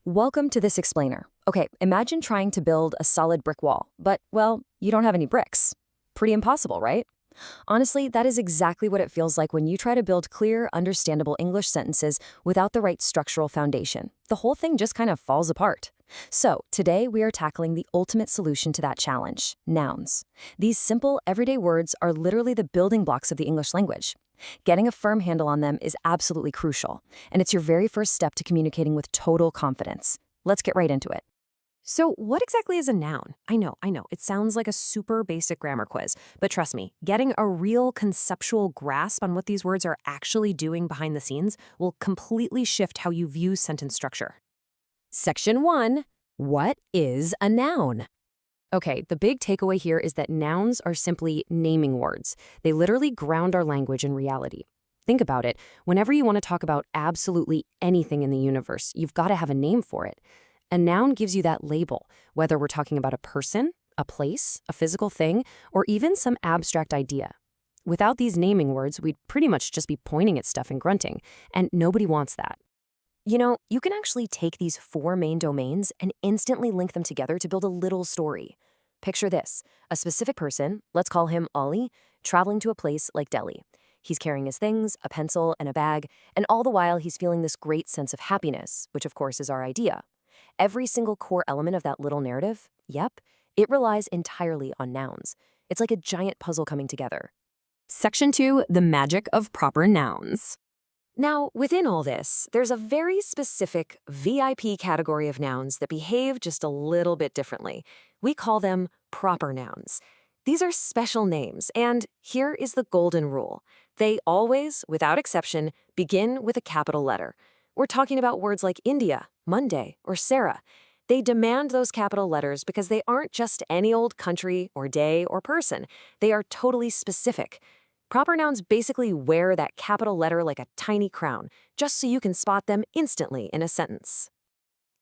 Welcome to this explainer. Okay, imagine trying to build a solid brick wall, but, well, you don't have any bricks. Pretty impossible, right? Honestly, that is exactly what it feels like when you try to build clear, understandable English sentences without the right structural foundation. The whole thing just kind of falls apart. So, today we are tackling the ultimate solution to that challenge, nouns. These simple, everyday words are literally the building blocks of the English language. Getting a firm handle on them is absolutely crucial, and it's your very first step to communicating with total confidence. Let's get right into it. So, what exactly is a noun? I know, it sounds like a super basic grammar quiz, but trust me, getting a real conceptual grasp on what these words are actually doing behind the scenes will completely shift how you view sentence structure. Section 1. What is a noun? Okay, the big takeaway here is that nouns are simply naming words. They literally ground our language in reality. Think about it. Whenever you want to talk about absolutely anything in the universe, you've got to have a name for it. A noun gives you that label, whether we're talking about a person, a place, a physical thing, or even some abstract idea. Without these naming words, we'd pretty much just be pointing at stuff and grunting, and nobody wants that. You know, you can actually take these four main domains and instantly link them together to build a little story. Picture this, a specific person, let's call him Ollie, traveling to a place like Delhi. He's carrying his things, a pencil, and a bag, and all the while he's feeling this great sense of happiness, which of course is our idea. Every single core element of that little narrative, yep, it relies entirely on nouns. It's like a giant puzzle coming together. Section 2, the magic of proper nouns. Now, within all this, there's a very specific VIP category of nouns that behave just a little bit differently. We call them proper nouns. These are special names, and here is the golden rule. They always, without exception, begin with a capital letter. We're talking about words like India, Monday, or Sarah. They demand those capital letters because they aren't just any old country or day or person. They are totally specific. Proper nouns basically wear that capital letter like a tiny crown, just so you can spot them instantly in a sentence.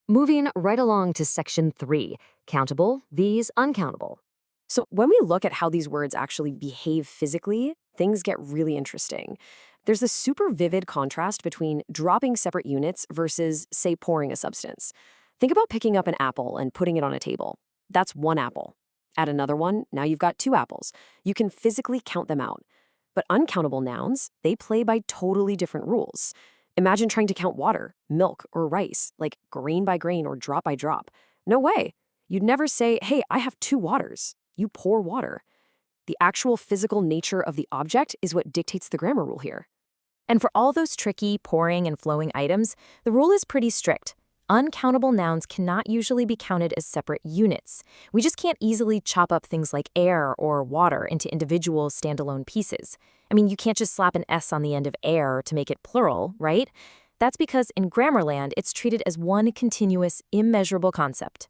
Moving right along to section 3, countable vs. uncountable. So when we look at how these words actually behave physically, things get really interesting. There's a super vivid contrast between dropping separate units versus, say, pouring a substance. Think about picking up an apple and putting it on a table. That's one apple. Add another one, now you've got two apples. You can physically count them out. But uncountable nouns, they play by totally different rules. Imagine trying to count water, milk, or rice, like grain by grain or drop by drop. No way. You'd never say, hey, I have two waters. You pour water. The actual physical nature of the object is what dictates the grammar rule here. And for all those tricky pouring and flowing items, the rule is pretty strict. Uncountable nouns cannot usually be counted as separate units. We just can't easily chop up things like air or water into individual standalone pieces. I mean, you can't just slap an S on the end of air to make it plural, right? That's because in Grammarland, it's treated as one continuous, immeasurable concept.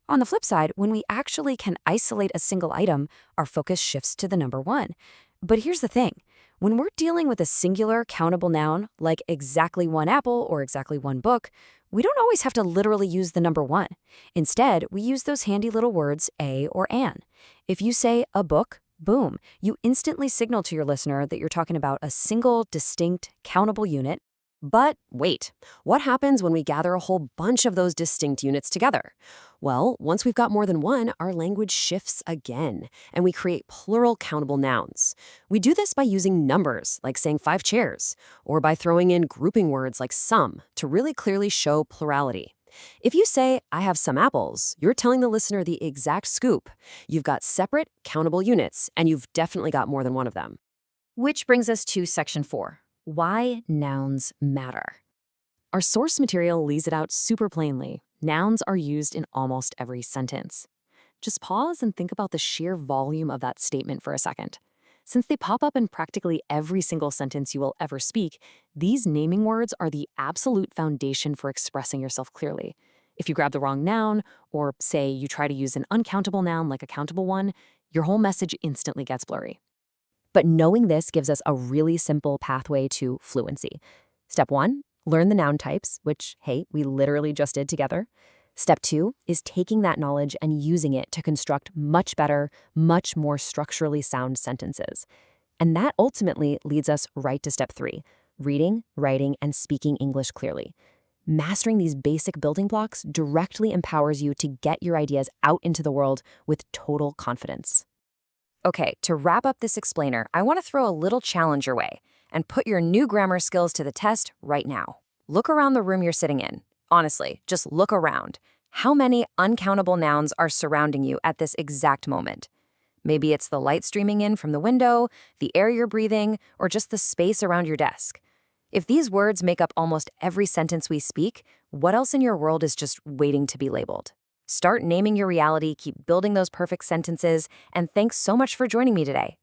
On the flip side, when we actually can isolate a single item, our focus shifts to the number one. But here's the thing. When we're dealing with a singular countable noun, like exactly one apple or exactly one book, we don't always have to literally use the number one. Instead, we use those handy little words a or an. If you say a book, boom, you instantly signal to your listener that you're talking about a single, distinct, countable unit. But wait, what happens when we gather a whole bunch of those distinct units together? Well, once we've got more than one, our language shifts again, and we create plural countable nouns. We do this by using numbers, like saying 5 chairs, or by throwing in grouping words like some to really clearly show plurality. If you say, I have some apples, you're telling the listener the exact scoop. You've got separate, countable units, and you've definitely got more than one of them. Which brings us to section 4. Why nouns matter. Our source material lays it out super plainly. Nouns are used in almost every sentence. Just pause and think about the sheer volume of that statement for a second. Since they pop up in practically every single sentence you will ever speak, these naming words are the absolute foundation for expressing yourself clearly. If you grab the wrong noun, or say you try to use an uncountable noun like a countable one, your whole message instantly gets blurry. But knowing this gives us a really simple pathway to fluency. Step 1, learn the noun types, which, hey, we literally just did together. Step 2 is taking that knowledge and using it to construct much better, much more structurally sound sentences. And that ultimately leads us right to step 3, reading, writing, and speaking English clearly. Mastering these basic building blocks directly empowers you to get your ideas out into the world with total confidence. Okay, to wrap up this explainer, I want to throw a little challenge your way and put your new grammar skills to the test right now. Look around the room you're sitting in. Honestly, just look around. How many uncountable nouns are surrounding you at this exact moment? Maybe it's the light streaming in from the window, the air you're breathing, or just the space around your desk. If these words make up almost every sentence we speak, what else in your world is just waiting to be labeled? Start naming your reality, keep building those perfect sentences, and thanks so much for joining me today.